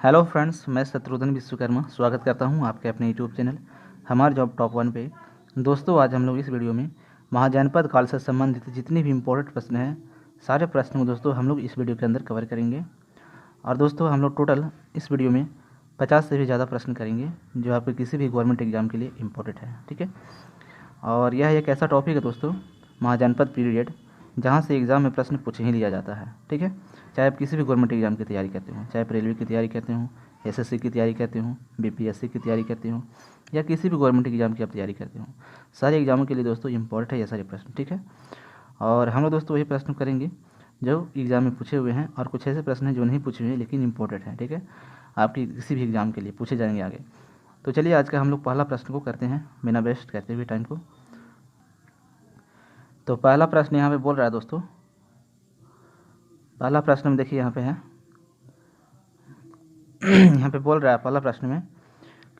Hello friends, मैं शत्रुघ्न विश्वकर्मा स्वागत करता हूं आपके अपने यूट्यूब चैनल हमार जॉब टॉप वन पे। दोस्तों, आज हम लोग इस वीडियो में महाजनपद काल से संबंधित जितने भी इम्पोर्टेंट प्रश्न हैं, सारे प्रश्नों को दोस्तों हम लोग इस वीडियो के अंदर कवर करेंगे। और दोस्तों, हम लोग टोटल इस वीडियो में 50 से भी ज़्यादा प्रश्न करेंगे जो आपके किसी भी गवर्नमेंट एग्जाम के लिए इम्पोर्टेंट है। ठीक है। और यह एक ऐसा टॉपिक है दोस्तों, महाजनपद पीरियड, जहाँ से एग्ज़ाम में प्रश्न पूछ ही लिया जाता है। ठीक है। चाहे आप किसी भी गवर्नमेंट एग्जाम की तैयारी करते हो, चाहे आप रेलवे की तैयारी करते हो, एसएससी की तैयारी करते हो, बीपीएससी की तैयारी करते हो, या किसी भी गवर्नमेंट एग्जाम की आप तैयारी करते हो, सारे एग्जामों के लिए दोस्तों इंपॉर्टेंट है ये सारे प्रश्न। ठीक है। और हम लोग दोस्तों वही प्रश्न करेंगे जो एग्ज़ाम में पूछे हुए हैं, और कुछ ऐसे प्रश्न हैं जो नहीं पूछे हुए हैं लेकिन इंपॉर्टेंट हैं। ठीक है। आपकी किसी भी एग्ज़ाम के लिए पूछे जाएंगे आगे। तो चलिए आज का हम लोग पहला प्रश्न को करते हैं बिना वेस्ट करते हुए टाइम को। तो पहला प्रश्न यहाँ पे बोल रहा है दोस्तों, पहला प्रश्न में देखिए यहाँ पे है यहाँ पे बोल रहा है पहला प्रश्न में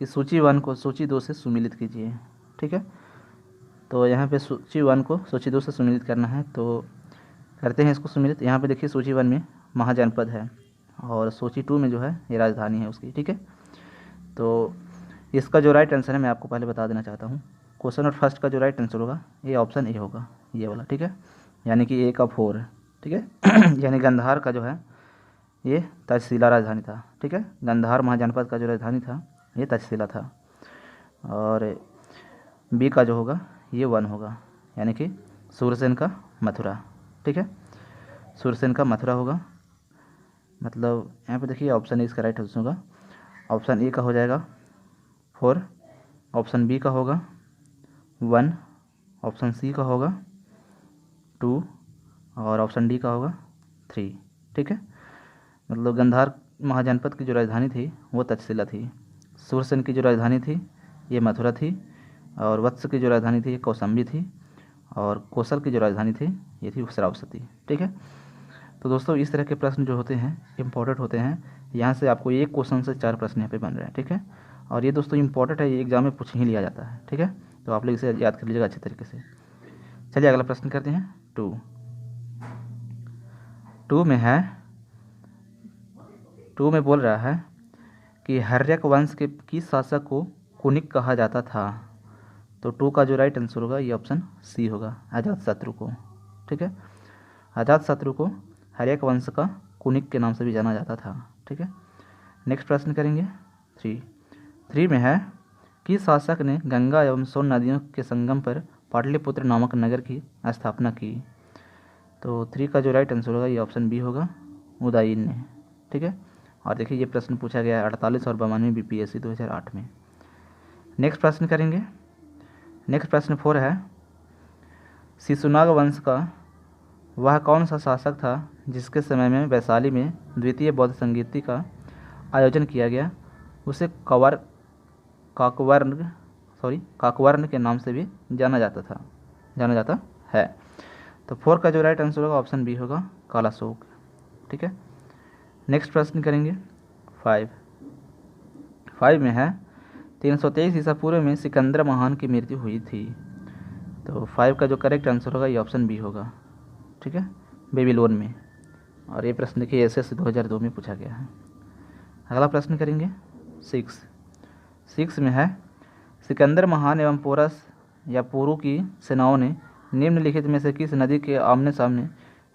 कि सूची 1 को सूची 2 से सुमिलित कीजिए। ठीक है। तो यहाँ पे सूची 1 को सूची 2 से सुमिलित करना है, तो करते हैं इसको सुमिलित। यहाँ पे देखिए सूची 1 में महाजनपद है और सूची 2 में जो है ये राजधानी है उसकी। ठीक है। तो इसका जो राइट आंसर है मैं आपको पहले बता देना चाहता हूँ। क्वेश्चन और फर्स्ट का जो राइट आंसर होगा ये ऑप्शन ए होगा, ये वाला। ठीक है। यानी कि ए का 4। ठीक है। यानी गंधार का जो है ये तक्षशिला राजधानी था। ठीक है। गंधार महाजनपद का जो राजधानी था ये तक्षशिला था। और बी का जो होगा ये 1 होगा, यानी कि सूरसेन का मथुरा। ठीक है। सूरसेन का मथुरा होगा। मतलब यहाँ पे देखिए ऑप्शन ए इसका राइट आंसर होगा। ऑप्शन ए का हो जाएगा 4, ऑप्शन बी का होगा 1, ऑप्शन सी का होगा 2 और ऑप्शन डी का होगा 3। ठीक है। मतलब गंधार महाजनपद की जो राजधानी थी वो तक्षशिला थी, सूरसेन की जो राजधानी थी ये मथुरा थी, और वत्स की जो राजधानी थी ये कौशाम्बी थी, और कौशल की जो राजधानी थी ये थी श्रावस्ती। ठीक है। तो दोस्तों इस तरह के प्रश्न जो होते हैं इंपॉर्टेंट होते हैं। यहाँ से आपको एक क्वेश्चन से 4 प्रश्न यहाँ पे बन रहे हैं। ठीक है। और ये दोस्तों इंपॉर्टेंट है, ये एग्जाम में पूछ ही लिया जाता है। ठीक है। तो आप लोग इसे याद कर लीजिएगा अच्छे तरीके से। चलिए अगला प्रश्न करते हैं। 2 में है, 2 में बोल रहा है कि हर्यक वंश के किस शासक को कुनिक कहा जाता था। तो 2 का जो राइट आंसर होगा ये ऑप्शन सी होगा, अजातशत्रु को। ठीक है। अजातशत्रु को हर्यक वंश का कुनिक के नाम से भी जाना जाता था। ठीक है। नेक्स्ट प्रश्न करेंगे 3 में है कि शासक ने गंगा एवं सोन नदियों के संगम पर पाटलिपुत्र नामक नगर की स्थापना की। तो 3 का जो राइट आंसर होगा ये ऑप्शन बी होगा, उदयन ने। ठीक है। और देखिए ये प्रश्न पूछा गया है 48 और 92 बीपीएससी 2008 में। नेक्स्ट प्रश्न करेंगे। नेक्स्ट प्रश्न 4 है, शिशुनाग वंश का वह कौन सा शासक था जिसके समय में वैशाली में द्वितीय बौद्ध संगीति का आयोजन किया गया। उसे काकवर्ण के नाम से भी जाना जाता है। तो 4 का जो राइट आंसर होगा ऑप्शन बी होगा, कालाशोक। ठीक है। नेक्स्ट प्रश्न करेंगे 5 में है 323 ईसा पूर्व में सिकंदर महान की मृत्यु हुई थी। तो 5 का जो करेक्ट आंसर होगा ये ऑप्शन बी होगा। ठीक है, बेबीलोन में। और ये प्रश्न देखिए एसएससी 2002 में पूछा गया है। अगला प्रश्न करेंगे 6 में है, सिकंदर महान एवं पोरस या पुरु की सेनाओं ने निम्नलिखित में से किस नदी के आमने सामने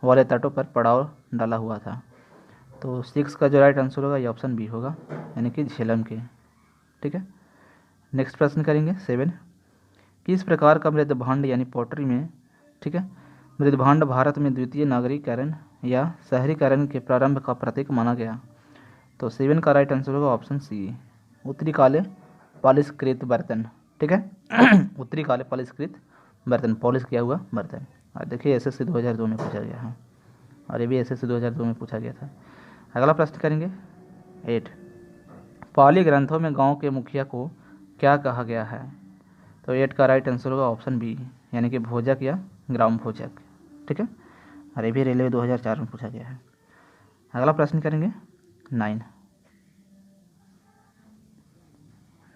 वाले तटों पर पड़ाव डाला हुआ था। तो 6 का जो राइट आंसर होगा ये ऑप्शन बी होगा, यानी कि झेलम के। ठीक है। नेक्स्ट प्रश्न करेंगे 7, किस प्रकार का मृदभांड यानी पॉटरी में, ठीक है, मृदभांड भारत में द्वितीय नागरीकरण या शहरीकरण के प्रारंभ का प्रतीक माना गया। तो 7 का राइट आंसर होगा ऑप्शन सी, उत्तरी काले पॉलिशकृत बर्तन। ठीक है। उत्तरी काले पॉलिशकृत बर्तन, पॉलिश किया हुआ बर्तन। और देखिए एसएससी 2002 में पूछा गया है, और ये भी एसएससी 2002 में पूछा गया था। अगला प्रश्न करेंगे 8, पाली ग्रंथों में गांव के मुखिया को क्या कहा गया है। तो 8 का राइट आंसर होगा ऑप्शन बी, यानी कि भोजक या ग्राम भोजक। ठीक है। और ये भी रेलवे 2004 में पूछा गया है। अगला प्रश्न करेंगे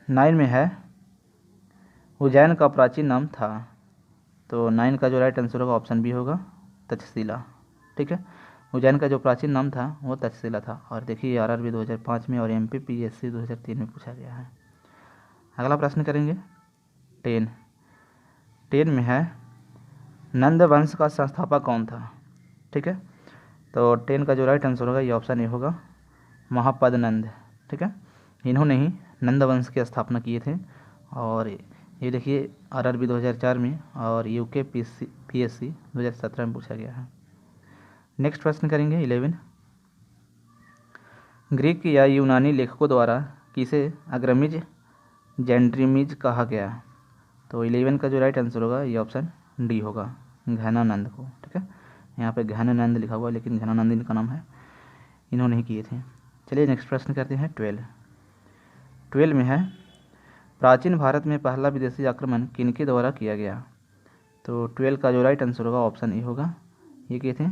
9 में है, उज्जैन का प्राचीन नाम था। तो 9 का जो राइट आंसर होगा ऑप्शन बी होगा, तक्षशिला। ठीक है। उज्जैन का जो प्राचीन नाम था वो तक्षशिला था। और देखिए आरआरबी 2005 में और एमपीपीएससी 2003 में पूछा गया है। अगला प्रश्न करेंगे 10 में है नंद वंश का संस्थापक कौन था। ठीक है, तो 10 का जो राइट आंसर होगा ये ऑप्शन ए होगा, महापद नंद। ठीक है, इन्होंने ही नंद वंश की स्थापना किए थे। और ये देखिए आरआरबी 2004 में और यूके पीएससी 2017 में पूछा गया है। नेक्स्ट प्रश्न करेंगे 11, ग्रीक या यूनानी लेखकों द्वारा किसे अग्रमिज जेंड्रीमिज कहा गया। तो 11 का जो राइट आंसर होगा ये ऑप्शन डी होगा, घनानंद को। ठीक है, यहाँ पे घनानंद लिखा हुआ है लेकिन घनानंद इनका नाम है, इन्होंने ही किए थे। चलिए नेक्स्ट प्रश्न करते हैं 12 में है प्राचीन भारत में पहला विदेशी आक्रमण किनके द्वारा किया गया। तो 12 का जो राइट आंसर होगा ऑप्शन ए होगा, ये किए थे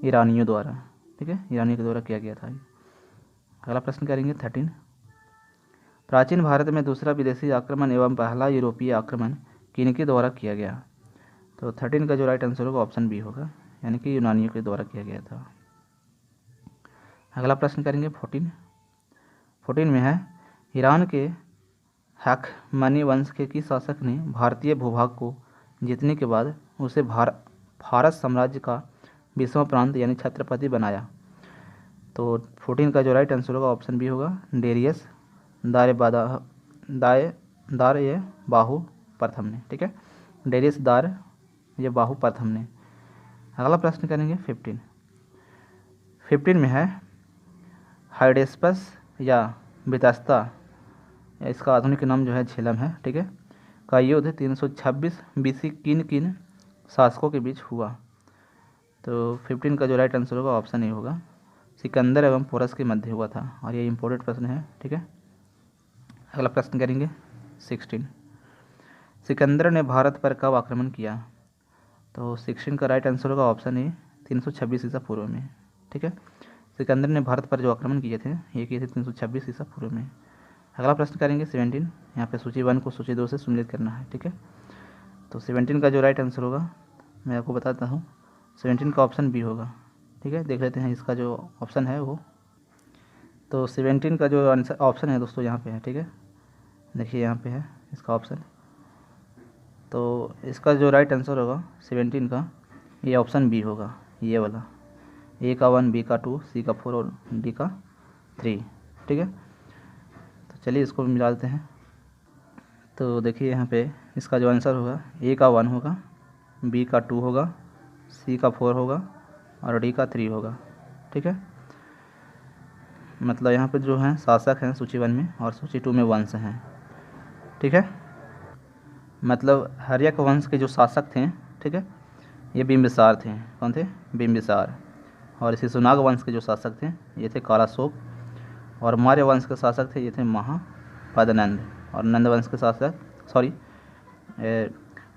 ईरानियों द्वारा। ठीक है, ईरानियों के द्वारा किया गया था। अगला प्रश्न करेंगे 13, प्राचीन भारत में दूसरा विदेशी आक्रमण एवं पहला यूरोपीय आक्रमण किनके द्वारा किया गया। तो 13 का जो राइट आंसर होगा ऑप्शन बी होगा, यानी कि यूनानियों के द्वारा किया गया था। अगला प्रश्न करेंगे 14 में है ईरान के हैखमनी वंश के किस शासक ने भारतीय भूभाग को जीतने के बाद उसे भारत साम्राज्य का 20वां प्रांत यानी छत्रपति बनाया। तो 14 का जो राइट आंसर होगा ऑप्शन बी होगा, डेरियस दार ये बाहु प्रथम ने। ठीक है, डेरियस दार ये बाहु प्रथम ने। अगला प्रश्न करेंगे 15 में है हाइडेस्पस या बितास्ता, इसका आधुनिक नाम जो है झेलम है। ठीक है, का युद्ध 326 बीसी किन शासकों के बीच हुआ। तो 15 का जो राइट आंसर होगा ऑप्शन ए होगा, सिकंदर एवं पोरस के मध्य हुआ था। और ये इंपॉर्टेंट प्रश्न है। ठीक है, अगला प्रश्न करेंगे 16, सिकंदर ने भारत पर कब आक्रमण किया। तो 16 का राइट आंसर होगा ऑप्शन ए, 326 ईसा पूर्व में। ठीक है, सिकंदर ने भारत पर जो आक्रमण किए थे ये किए थे 326 ईसा पूर्व में। अगला प्रश्न करेंगे 17, यहाँ पे सूची 1 को सूची 2 से सम्मिलित करना है। ठीक है, तो 17 का जो राइट आंसर होगा मैं आपको बताता हूँ, 17 का ऑप्शन बी होगा। ठीक है, देख लेते हैं इसका जो ऑप्शन है वो। तो 17 का जो आंसर ऑप्शन है दोस्तों यहाँ पे है। ठीक है, देखिए यहाँ पे है इसका ऑप्शन। तो इसका जो राइट आंसर होगा 17 का ये ऑप्शन बी होगा, ये वाला, ए का 1, बी का 2, सी का 4 और डी का 3। ठीक है, तो चलिए इसको मिला देते हैं। तो देखिए यहाँ पे इसका जो आंसर होगा ए का 1 होगा, बी का 2 होगा, सी का 4 होगा और डी का 3 होगा। ठीक है, मतलब यहाँ पे जो हैं शासक हैं सूची 1 में और सूची 2 में वंश हैं। ठीक है, मतलब हर्यक वंश के जो शासक थे, ठीक है, ये बिंबिसार थे। कौन थे? बिंबिसार। और इसी सुनाग वंश के जो शासक थे ये थे कालाशोक। और मौर्य वंश के शासक थे ये थे महापदनंद। और नंद वंश के शासक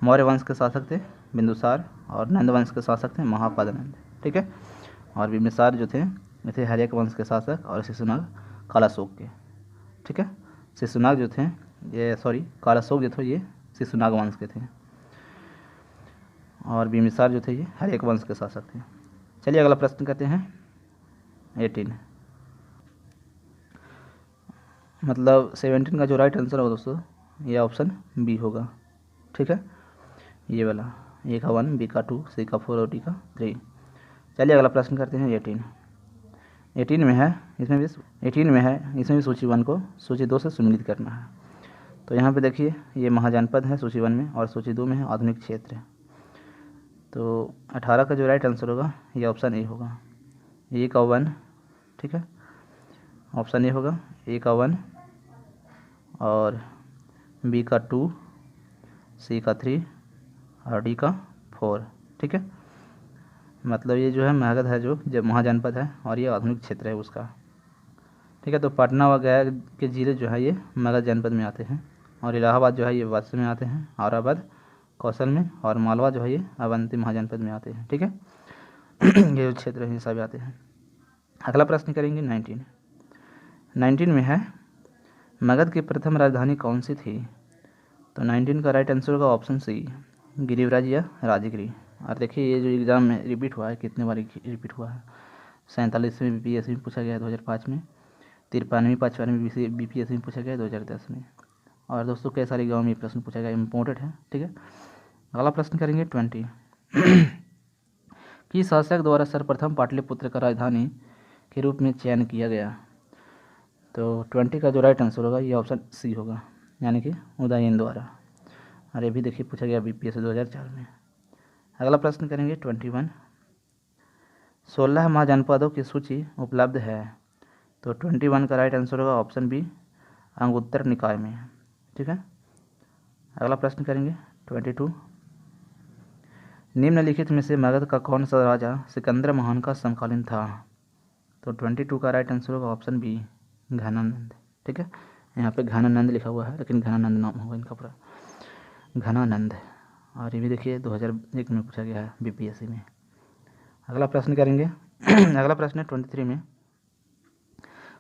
मौर्य वंश के शासक थे बिंदुसार और नंद वंश के शासक थे महापदनंद। ठीक है, और बिंबिसार जो थे ये थे हर्यक वंश के शासक और शिशुनाग कालाशोक के। ठीक है, शिशुनाग जो थे ये कालाशोक जो थे ये शिशुनाग वंश के थे और बिंबिसार जो थे ये हर्यक वंश के शासक थे। चलिए अगला प्रश्न करते हैं 18, मतलब 17 का जो राइट आंसर होगा दोस्तों ये ऑप्शन बी होगा। ठीक है, ये वाला, ए का 1, बी का 2, सी का 4 और डी का 3। चलिए अगला प्रश्न करते हैं 18 में है, इसमें भी सूची 1 को सूची 2 से सम्मिलित करना है। तो यहाँ पे देखिए ये महाजनपद है सूची 1 में और सूची 2 में है आधुनिक क्षेत्र। तो 18 का जो राइट आंसर होगा ये ऑप्शन ए होगा, ए का 1। ठीक है, ऑप्शन ए होगा, ए का 1 और बी का 2, सी का 3 और डी का 4। ठीक है, मतलब ये जो है मगध है जो महाजनपद है और ये आधुनिक क्षेत्र है उसका। ठीक है, तो पटना व गया के जिले जो है ये मगध जनपद में आते हैं और इलाहाबाद जो है ये वास्य में आते हैं, औरंगाबाद कौशल में और मालवा जो है ये अवंती महाजनपद में आते हैं। ठीक है, ये जो क्षेत्र है सभी आते हैं। अगला प्रश्न करेंगे 19 में है मगध की प्रथम राजधानी कौन सी थी। तो 19 का राइट आंसर होगा ऑप्शन सी, गिरिव्राज या राजगिरी। और देखिए ये जो एग्ज़ाम में रिपीट हुआ है, कितने बार रिपीट हुआ है, 47वें बीपीएससी में पूछा गया है 2005 में, 53वीं 55वीं बीपीएससी में पूछा गया है 2010 में। और दोस्तों कई सारे गाँव में ये प्रश्न पूछा गया, इम्पोर्टेंट है, ठीक है। अगला प्रश्न करेंगे 20 कि शासक द्वारा सर्वप्रथम पाटलिपुत्र का राजधानी के रूप में चयन किया गया। तो 20 का जो राइट आंसर होगा ये ऑप्शन सी होगा, यानी कि उदयन द्वारा। और ये भी देखिए पूछा गया बीपीएससी 2004 में। अगला प्रश्न करेंगे 21 16 महाजनपदों की सूची उपलब्ध है। तो 21 का राइट आंसर होगा ऑप्शन बी, अंगुत्तर निकाय में, ठीक है। अगला प्रश्न करेंगे 22 निम्नलिखित में से मगध का कौन सा राजा सिकंदर महान का समकालीन था। तो 22 का राइट आंसर होगा ऑप्शन बी, घनानंद, ठीक है। यहाँ पे घनानंद लिखा हुआ है, लेकिन घनानंद नाम होगा इनका पूरा, घनानंद। और ये भी देखिए 2001 में पूछा गया है बीपीएससी में। अगला प्रश्न करेंगे अगला प्रश्न है 23 में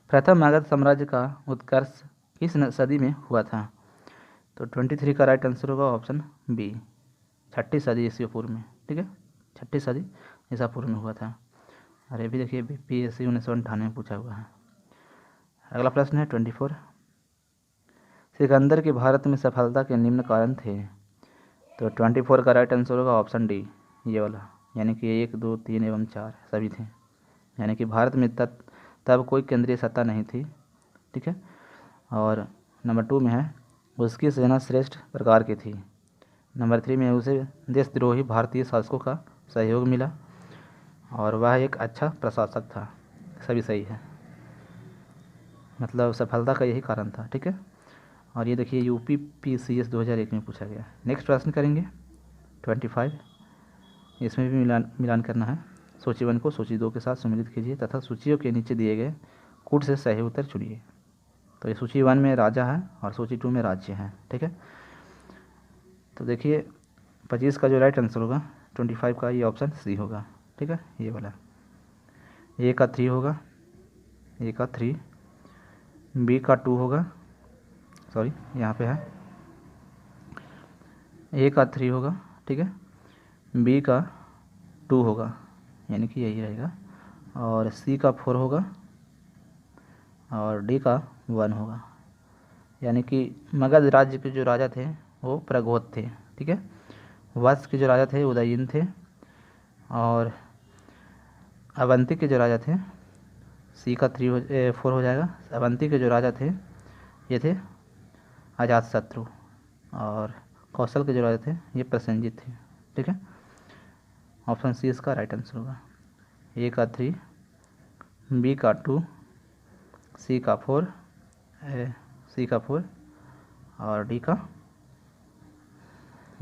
प्रथम मगध साम्राज्य का उत्कर्ष किस सदी में हुआ था। तो 23 का राइट आंसर होगा ऑप्शन बी, 6ठी सदी ईसा पूर्व में, ठीक है, 6ठी सदी ईसा पूर्व में हुआ था। और ये भी देखिए बीपीएससी 1998 में पूछा हुआ है। अगला प्रश्न है 24 सिकंदर की भारत में सफलता के निम्न कारण थे। तो 24 का राइट आंसर होगा ऑप्शन डी, ये वाला, यानी कि 1 2 3 एवं 4 सभी थे, यानी कि भारत में तब कोई केंद्रीय सत्ता नहीं थी, ठीक है। और नंबर 2 में है उसकी सेना श्रेष्ठ प्रकार की थी। नंबर 3 में उसे देशद्रोही भारतीय शासकों का सहयोग मिला और वह एक अच्छा प्रशासक था। सभी सही है, मतलब सफलता का यही कारण था, ठीक है। और ये देखिए यूपी पीसीएस 2001 में पूछा गया। नेक्स्ट प्रश्न करेंगे 25, इसमें भी मिलान करना है। सूची 1 को सूची 2 के साथ सम्मिलित कीजिए तथा सूचियों के नीचे दिए गए कूट से सही उत्तर चुनिए। तो ये सूची 1 में राजा है और सूची 2 में राज्य है, ठीक है। तो देखिए 25 का जो राइट आंसर होगा 25 का ये ऑप्शन सी होगा, ठीक है, ये वाला। ए का 3 होगा, ए का 3, बी का 2 होगा, सॉरी यहाँ पे है, ए का 3 होगा, ठीक है, बी का 2 होगा, यानी कि यही रहेगा, और सी का 4 होगा और डी का 1 होगा। यानी कि मगध राज्य के जो राजा थे वो प्रगोत थे, ठीक है। वत्स के जो राजा थे उदयन थे, और अवंती के जो राजा थे, सी का 4 हो जाएगा। अवंती के जो राजा थे ये थे अजातशत्रु, और कौशल के जो राजा थे ये प्रसेनजित थे, ठीक है। ऑप्शन सी इसका राइट आंसर होगा। ए का 3, बी का 2, सी का 4 और डी का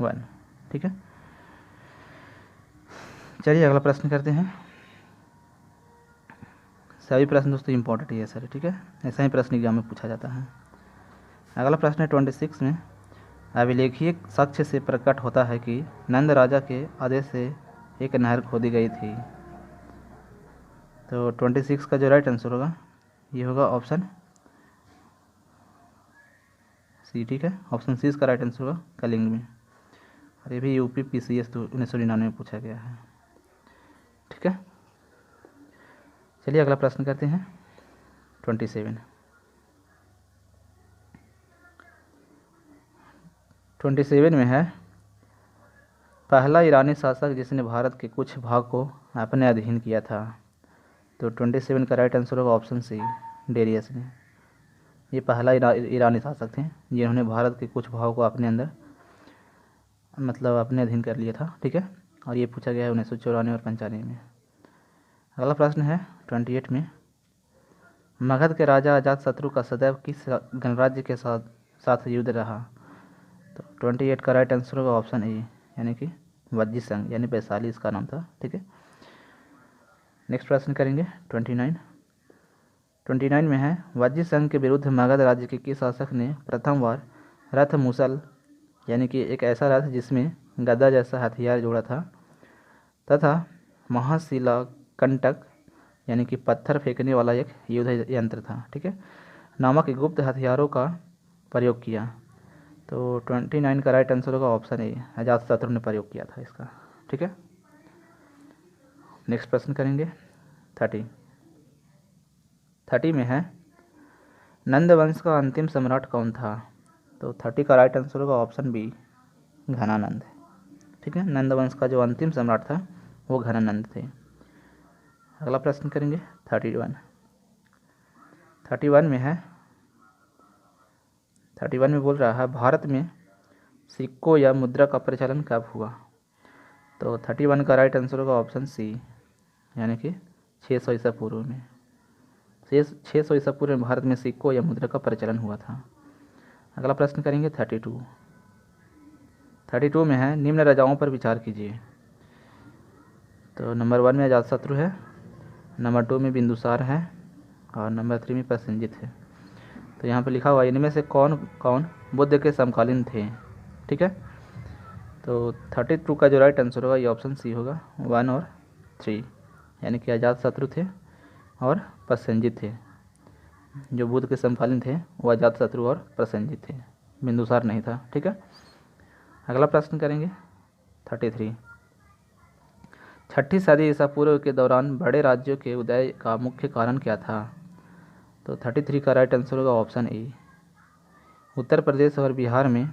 1, ठीक है। चलिए अगला प्रश्न करते हैं। सभी प्रश्न दोस्तों इंपॉर्टेंट ही है सर, ठीक है, ऐसा ही प्रश्न एग्जाम में पूछा जाता है। अगला प्रश्न है 26 में अभिलेखीय साक्ष्य से प्रकट होता है कि नंद राजा के आदेश से एक नहर खोदी गई थी। तो 26 का जो राइट आंसर होगा ये होगा ऑप्शन सी, ठीक है। ऑप्शन सी इसका राइट आंसर होगा कलिंग में, और ये भी यूपी पीसीएस 1999 में पूछा गया है, ठीक है। चलिए अगला प्रश्न करते हैं 27। 27 में है पहला ईरानी शासक जिसने भारत के कुछ भाग को अपने अधीन किया था। तो 27 का राइट आंसर होगा ऑप्शन सी, डेरियस ने। ये पहला ईरानी शासक थे जिन्होंने भारत के कुछ भागों को अपने अंदर मतलब अपने अधीन कर लिया था, ठीक है। और ये पूछा गया है 1994 और 95 में। अगला प्रश्न है 28 में मगध के राजा अजातशत्रु का सदैव किस गणराज्य के साथ युद्ध रहा। तो 28 का राइट आंसर होगा ऑप्शन ए, यानी कि वज्जी संघ, यानी वैशाली इसका नाम था, ठीक है। नेक्स्ट प्रश्न करेंगे 29 में है वज्जी संघ के विरुद्ध मगध राज्य के किस शासक ने प्रथम बार रथ मुसल, यानी कि एक ऐसा रथ जिसमें गदा जैसा हथियार जोड़ा था, तथा महाशिला कंटक, यानी कि पत्थर फेंकने वाला एक युद्ध यंत्र था, ठीक है, नामक गुप्त हथियारों का प्रयोग किया। तो 29 का राइट आंसर होगा ऑप्शन ए, अजातशत्रु ने प्रयोग किया था इसका, ठीक है। नेक्स्ट प्रश्न करेंगे 30। 30 में है नंद वंश का अंतिम सम्राट कौन था। तो 30 का राइट आंसर होगा ऑप्शन बी, घनानंद। ठीक है, नंद वंश का जो अंतिम सम्राट था वो घनानंद थे। अगला प्रश्न करेंगे 31 में है, 31 में बोल रहा है भारत में सिक्कों या मुद्रा का प्रचलन कब हुआ। तो 31 का राइट आंसर होगा ऑप्शन सी, यानी कि 600 ईसा पूर्व में। 600 ईसा पूर्व में भारत में सिक्कों या मुद्रा का प्रचलन हुआ था। अगला प्रश्न करेंगे 32 में है निम्न राजाओं पर विचार कीजिए। तो नंबर 1 में अजातशत्रु है, नंबर 2 में बिंदुसार है और नंबर 3 में प्रसेनजित है। तो यहाँ पर लिखा हुआ इनमें से कौन कौन बुद्ध के समकालीन थे। ठीक है, तो 32 का जो राइट आंसर होगा ये ऑप्शन सी होगा, 1 और 3, यानी कि अजातशत्रु थे और प्रसेनजित थे। जो बुद्ध के समकालीन थे वो अजातशत्रु और प्रसेनजित थे, बिंदुसार नहीं था। ठीक है, अगला प्रश्न करेंगे 33। 6ठी सदी ईसा पूर्व के दौरान बड़े राज्यों के उदय का मुख्य कारण क्या था। तो 33 का राइट आंसर होगा ऑप्शन ए, उत्तर प्रदेश और बिहार में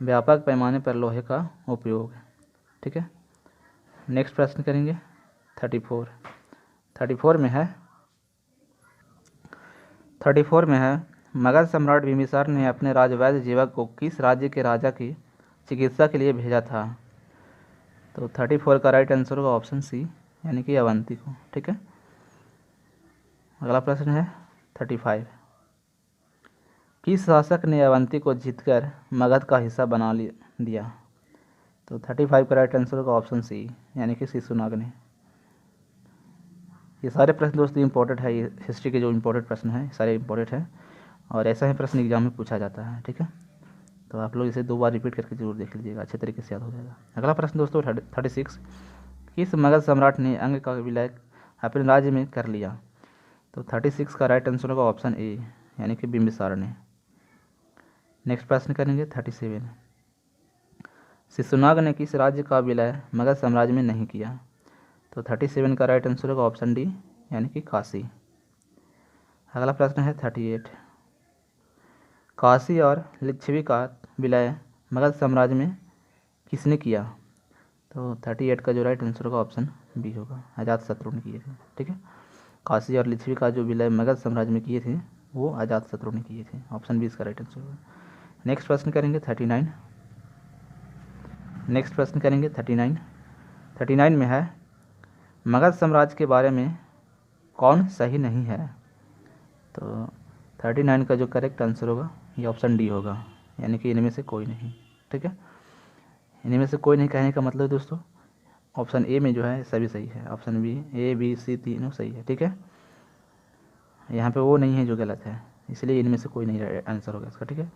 व्यापक पैमाने पर लोहे का उपयोग। ठीक है, नेक्स्ट प्रश्न करेंगे 34 में है, 34 में है मगध सम्राट बिंबिसार ने अपने राजवैद्य जीवक को किस राज्य के राजा की चिकित्सा के लिए भेजा था। तो 34 का राइट आंसर होगा ऑप्शन सी, यानी कि अवंती को। ठीक है, अगला प्रश्न है 35। किस शासक ने अवंती को जीतकर मगध का हिस्सा बना दिया। तो 35 का राइट आंसर होगा ऑप्शन सी, यानी कि शिशुनाग ने। ये सारे प्रश्न दोस्तों इंपॉर्टेंट है, ये हिस्ट्री के जो इंपॉर्टेंट प्रश्न हैं सारे इंपॉर्टेंट हैं और ऐसा ही प्रश्न एग्जाम में पूछा जाता है। ठीक है, तो आप लोग इसे 2 बार रिपीट करके जरूर देख लीजिएगा, अच्छे तरीके से याद हो जाएगा। अगला प्रश्न दोस्तों 36। किस मगध सम्राट ने अंग का विलय अपने राज्य में कर लिया। तो 36 का राइट आंसर होगा ऑप्शन ए, यानी कि बिंबिसार ने। नेक्स्ट प्रश्न करेंगे 37। शिशुनाग ने किस राज्य का विलय मगध साम्राज्य में नहीं किया। तो 37 का राइट आंसर होगा ऑप्शन डी, यानी कि काशी। अगला प्रश्न है 38। काशी और लिच्छवी का विलय मगध साम्राज्य में किसने किया। तो 38 का जो राइट आंसर होगा ऑप्शन बी होगा, अजातशत्रु ने किए थे। ठीक है, काशी और लिच्छवी का जो विलय मगध साम्राज्य में किए थे वो अजातशत्रु ने किए थे, ऑप्शन बी इसका राइट आंसर होगा। नेक्स्ट प्रश्न करेंगे 39। 39 में है मगध साम्राज्य के बारे में कौन सही नहीं है। तो 39 का जो करेक्ट आंसर होगा ये ऑप्शन डी होगा, यानी कि इनमें से कोई नहीं। ठीक है, इनमें से कोई नहीं कहने का मतलब दोस्तों ऑप्शन ए में जो है सभी सही है, option B, A B C तीनों सही है। ठीक है, यहाँ पे वो नहीं है जो गलत है, इसलिए इनमें से कोई नहीं आंसर होगा इसका। ठीक है,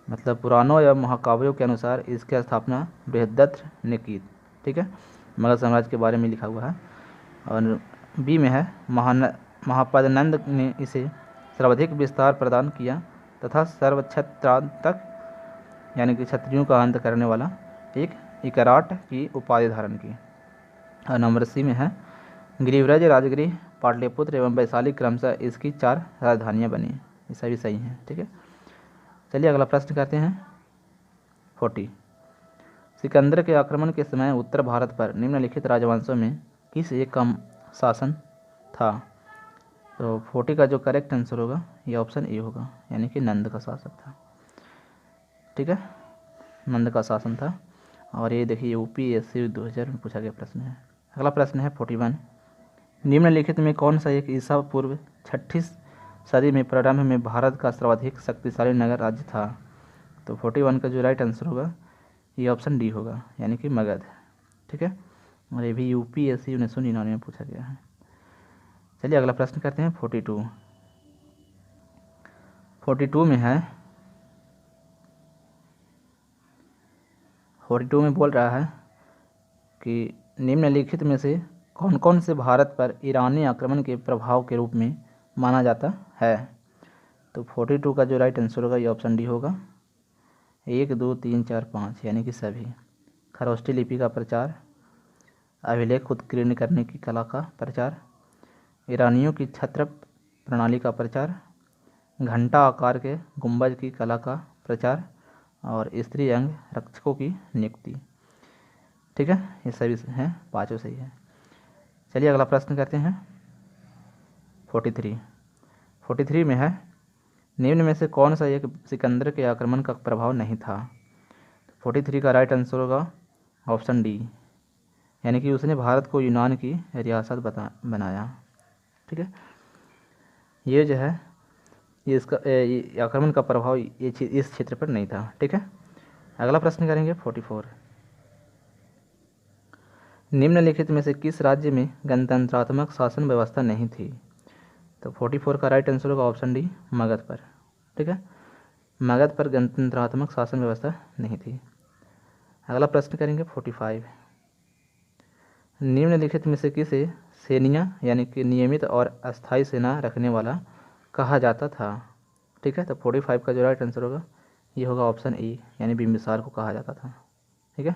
मतलब पुराणों या महाकाव्यों के अनुसार इसकी स्थापना बृहदत्त ने की। ठीक है, मगध साम्राज्य के बारे में लिखा हुआ है। और बी में है महापद्नंद ने इसे सर्वाधिक विस्तार प्रदान किया तथा सर्वक्षत्रांतक यानी कि क्षत्रियों का अंत करने वाला एक इकराट की उपाधि धारण की। और नंबर सी में है गिरिव्रज, राजगिरी, पाटलिपुत्र एवं वैशाली क्रमशः इसकी 4 राजधानियाँ बनी। ये सभी सही हैं। ठीक है, चलिए अगला प्रश्न करते हैं 40। सिकंदर के आक्रमण के समय उत्तर भारत पर निम्नलिखित राजवंशों में किस एक का शासन था। तो 40 का जो करेक्ट आंसर होगा ये ऑप्शन ए होगा, यानी कि नंद का शासक था। ठीक है, नंद का शासन था। और ये देखिए UPSC 2000 में पूछा गया प्रश्न है। अगला प्रश्न है 41। निम्नलिखित में कौन सा एक ईसा पूर्व 6ठी सदी में प्रारंभ में भारत का सर्वाधिक शक्तिशाली नगर राज्य था। तो 41 का जो राइट आंसर होगा ये ऑप्शन डी होगा, यानी कि मगध। ठीक है, और ये भी UPSC 1999 में पूछा गया है। चलिए अगला प्रश्न करते हैं 42। 42 में है, 42 में बोल रहा है कि निम्नलिखित में से कौन कौन से भारत पर ईरानी आक्रमण के प्रभाव के रूप में माना जाता है। तो 42 का जो राइट आंसर होगा ये ऑप्शन डी होगा, 1 2 3 4 5 यानी कि सभी। खरोष्ठी लिपि का प्रचार, अभिलेख उत्कीर्ण करने की कला का प्रचार, ईरानियों की छत्र प्रणाली का प्रचार, घंटा आकार के गुंबज की कला का प्रचार और स्त्री अंग रक्षकों की नियुक्ति। ठीक है, ये सभी हैं, पाँचों सही है। चलिए अगला प्रश्न करते हैं 43 में है, निम्न में से कौन सा एक सिकंदर के आक्रमण का प्रभाव नहीं था। 43 का राइट आंसर होगा ऑप्शन डी, यानी कि उसने भारत को यूनान की रियासत बनाया। ठीक है, ये जो है ये इसका ये आक्रमण का प्रभाव इस क्षेत्र पर नहीं था। ठीक है, अगला प्रश्न करेंगे 44, निम्नलिखित में से किस राज्य में गणतंत्रात्मक शासन व्यवस्था नहीं थी। तो 44 का राइट आंसर होगा ऑप्शन डी, मगध पर। ठीक है, मगध पर गणतंत्रात्मक शासन व्यवस्था नहीं थी। अगला प्रश्न करेंगे 45, निम्नलिखित में से किसे सेनिया यानी कि नियमित और अस्थायी सेना रखने वाला कहा जाता था। ठीक है, तो 45 का जो राइट आंसर होगा ये होगा ऑप्शन ए, यानी बिंबिसार को कहा जाता था। ठीक है,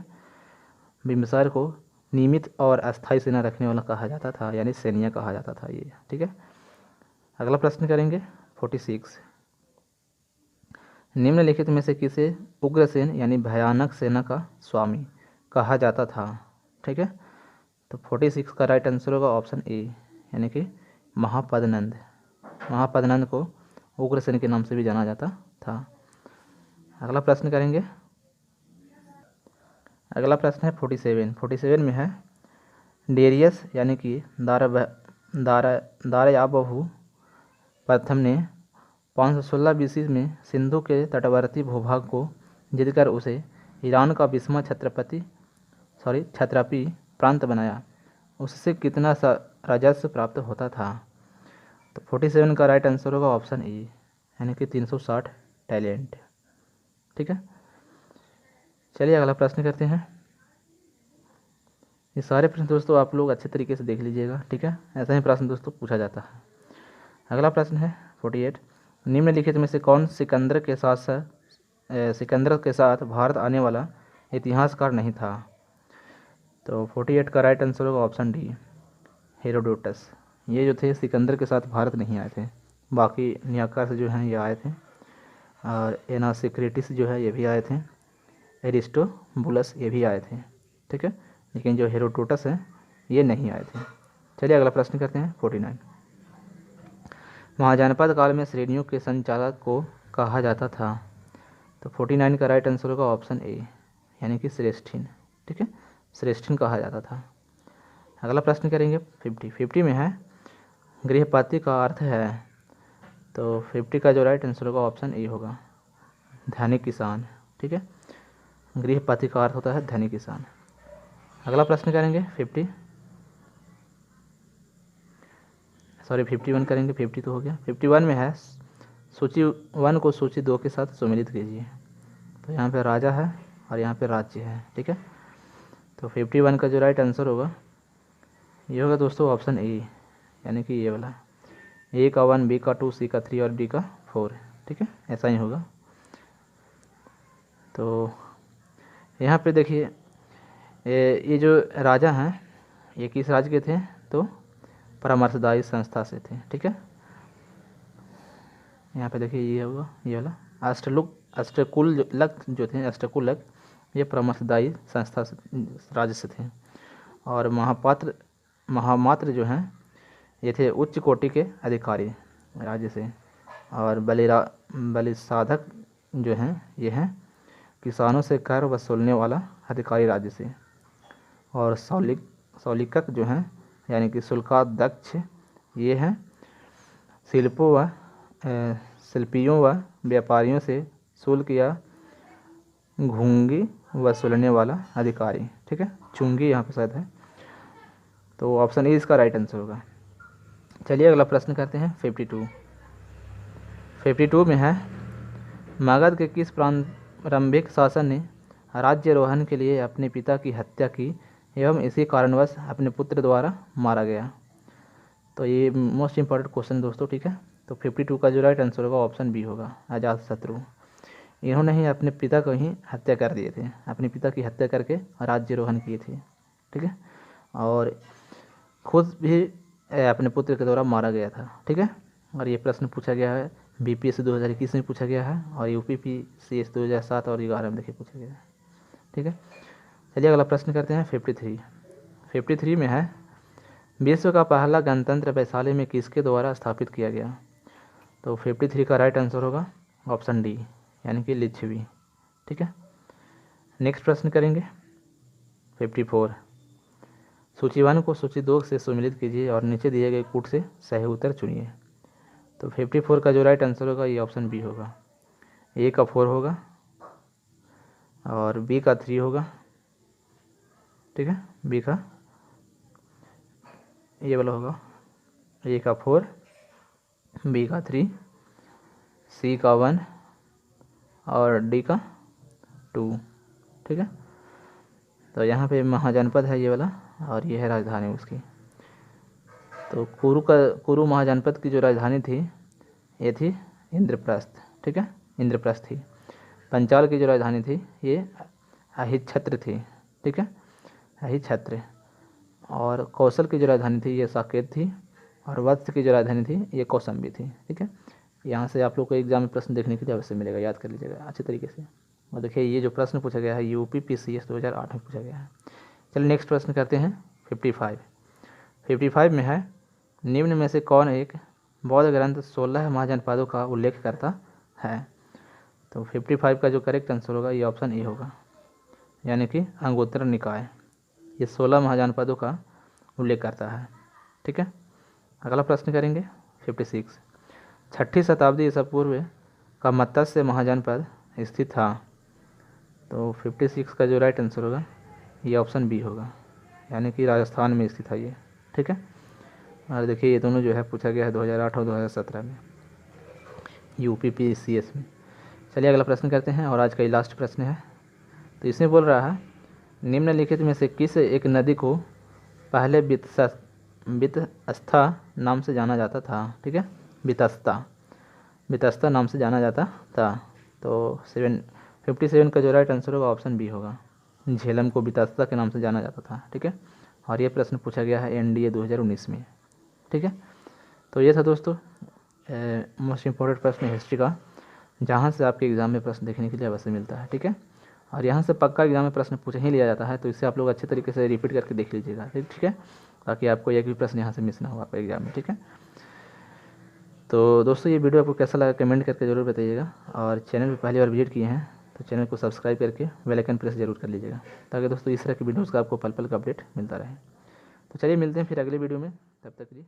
बिंबिसार को नियमित और अस्थायी सेना रखने वाला कहा जाता था, यानी सेनिया कहा जाता था ये। ठीक है, अगला प्रश्न करेंगे 46, निम्नलिखित में से किसे उग्रसेन यानी भयानक सेना का स्वामी कहा जाता था। ठीक है, तो 46 का राइट आंसर होगा ऑप्शन ए, यानी कि महापद्मनंद। महापद्मनंद को उग्रसेन के नाम से भी जाना जाता था। अगला प्रश्न करेंगे, अगला प्रश्न है 47 में है, डेरियस यानी कि दारयाबहु प्रथम ने 516 बीसी में सिंधु के तटवर्ती भूभाग को जीतकर उसे ईरान का बिस्मा क्षत्रपी प्रांत बनाया। उससे कितना राजस्व प्राप्त होता था। तो 47 का राइट आंसर होगा ऑप्शन ए, यानी कि 360 टैलेंट। ठीक है, चलिए अगला प्रश्न करते हैं। ये सारे प्रश्न दोस्तों आप लोग अच्छे तरीके से देख लीजिएगा। ठीक है, ऐसा ही प्रश्न दोस्तों पूछा जाता है। अगला प्रश्न है 48, निम्नलिखित में से कौन सिकंदर के साथ भारत आने वाला इतिहासकार नहीं था। तो 48 का राइट आंसर होगा ऑप्शन डी, हेरोडोटस। ये जो थे सिकंदर के साथ भारत नहीं आए थे, बाकी नियाकार से जो हैं ये आए थे, और एनासिक्रेटिस जो है ये भी आए थे, एरिस्टोबुलस ये भी आए थे। ठीक है, लेकिन जो हेरोडोटस है ये नहीं आए थे। चलिए अगला प्रश्न करते हैं 49, महाजनपद काल में श्रेणियों के संचालक को कहा जाता था। तो 49 का राइट आंसर होगा ऑप्शन ए, यानी कि श्रेष्ठीन। ठीक है, श्रेष्ठीन कहा जाता था। अगला प्रश्न करेंगे 50 में है, गृहपाती का अर्थ है। तो 50 का जो राइट आंसर होगा ऑप्शन ए होगा, धनिक किसान। ठीक है, गृहपाती का अर्थ होता है धनिक किसान। अगला प्रश्न करेंगे 51 करेंगे, 50 तो हो गया। 51 में है, सूची 1 को सूची 2 के साथ सम्मिलित कीजिए। तो यहाँ पे राजा है और यहाँ पे राज्य है। ठीक है, तो 51 का जो राइट आंसर होगा ये होगा दोस्तों ऑप्शन ए, यानी कि ये वाला, ए का 1, बी का 2, सी का 3 और डी का 4। ठीक है, ऐसा ही होगा। तो यहाँ पे देखिए ये जो राजा हैं ये किस राज्य के थे। तो परामर्शदायी संस्था से थे। ठीक है, यहाँ पे देखिए ये होगा ये वाला, अष्टकुलक जो थे, अष्टकुलक ये परामर्शदायी संस्था से राज्य से थे। और महामात्र जो हैं ये थे उच्च कोटि के अधिकारी राज्य से। और बलिसाधक जो हैं ये हैं किसानों से कर वसूलने वाला अधिकारी राज्य से। और सौलिकक जो हैं यानी कि शुल्काध्यक्ष ये हैं शिल्पियों व व्यापारियों से शुल्क या घूंगी वसूलने वाला अधिकारी। ठीक है, चुंगी यहाँ पे शायद है, तो ऑप्शन ए इसका राइट आंसर होगा। चलिए अगला प्रश्न करते हैं 52 में है, मगध के किस प्रारंभिक शासन ने राज्यारोहण के लिए अपने पिता की हत्या की एवं इसी कारणवश अपने पुत्र द्वारा मारा गया। तो ये मोस्ट इंपॉर्टेंट क्वेश्चन दोस्तों। ठीक है, तो 52 का जो राइट आंसर होगा ऑप्शन बी होगा, अजातशत्रु। इन्होंने ही अपने पिता को ही हत्या कर दिए थे, अपने पिता की हत्या करके राज्यारोहण किए थे। ठीक है, और खुद भी अपने पुत्र के द्वारा मारा गया था। ठीक है, और ये प्रश्न पूछा गया है बीपीएससी 2021 में पूछा गया है, और यूपीपीसीएस 2007 और 11 में देखिए पूछा गया है। ठीक है, चलिए अगला प्रश्न करते हैं 53 में है, विश्व का पहला गणतंत्र वैशाली में किसके द्वारा स्थापित किया गया? तो 53 का राइट आंसर होगा ऑप्शन डी, यानी कि लिच्छवी। ठीक है, नेक्स्ट प्रश्न करेंगे 54, सूची 1 को सूची 2 से सुमिलित कीजिए और नीचे दिए गए कूट से सही उत्तर चुनिए। तो 54 का जो राइट आंसर होगा ये ऑप्शन बी होगा, ए का 4 होगा और बी का 3 होगा। ठीक है, बी का ये वाला होगा, ए का 4, बी का 3, सी का 1 और डी का 2। ठीक है, तो यहाँ पे महाजनपद है ये वाला और ये है राजधानी उसकी। तो कुरु महाजनपद की जो राजधानी थी ये थी इंद्रप्रस्थ। ठीक है, इंद्रप्रस्थ थी। पंचाल की जो राजधानी थी ये अहिच्छत्र थी। ठीक है, अहिच्छत्र। और कौशल की जो राजधानी थी ये साकेत थी, और वत्स की जो राजधानी थी ये कौशाम्बी थी। ठीक है, यहाँ से आप लोग को एग्जाम में प्रश्न देखने के लिए अवश्य मिलेगा, याद कर लीजिएगा अच्छे तरीके से। और देखिए ये जो प्रश्न पूछा गया है यूपीपीसीएस 2008 में पूछा गया है। चलिए नेक्स्ट प्रश्न करते हैं 55 में है, निम्न में से कौन एक बौद्ध ग्रंथ 16 महाजनपदों का उल्लेख करता है? तो 55 का जो करेक्ट आंसर होगा ये ऑप्शन ए होगा, यानी कि अंगुत्तर निकाय। ये 16 महाजनपदों का उल्लेख करता है। ठीक है, अगला प्रश्न करेंगे 56, 6ठी शताब्दी ईसा पूर्व का मत्स्य महाजनपद स्थित था? तो 56 का जो राइट आंसर होगा ये ऑप्शन बी होगा, यानी कि राजस्थान में स्थित है ये। ठीक है, और देखिए ये दोनों जो है पूछा गया है 2008 और 2017 में यूपीपीसीएस में। चलिए अगला प्रश्न करते हैं, और आज का ये लास्ट प्रश्न है। तो इसमें बोल रहा है, निम्नलिखित में से किस एक नदी को पहले वितस्ता नाम से जाना जाता था? ठीक है, वितस्ता नाम से जाना जाता था। तो 57 का जो राइट आंसर होगा ऑप्शन बी होगा, झेलम को वितस्ता के नाम से जाना जाता था। ठीक है, और ये प्रश्न पूछा गया है एनडीए 2019 में। ठीक है, तो ये था दोस्तों मोस्ट इम्पोर्टेंट प्रश्न हिस्ट्री का, जहाँ से आपके एग्ज़ाम में प्रश्न देखने के लिए अवश्य मिलता है। ठीक है, और यहाँ से पक्का एग्जाम में प्रश्न पूछ ही लिया जाता है, तो इससे आप लोग अच्छे तरीके से रिपीट करके देख लीजिएगा। ठीक है, ताकि आपको एक भी प्रश्न यहाँ से मिस ना हो आपके एग्जाम में। ठीक है, तो दोस्तों ये वीडियो आपको कैसा लगा कमेंट करके ज़रूर बताइएगा, और चैनल पर पहली बार विजिट किए हैं तो चैनल को सब्सक्राइब करके बेल आइकन प्रेस जरूर कर लीजिएगा, ताकि दोस्तों इस तरह की वीडियोज़ का आपको पल पल का अपडेट मिलता रहे। तो चलिए मिलते हैं फिर अगले वीडियो में, तब तक के लिए।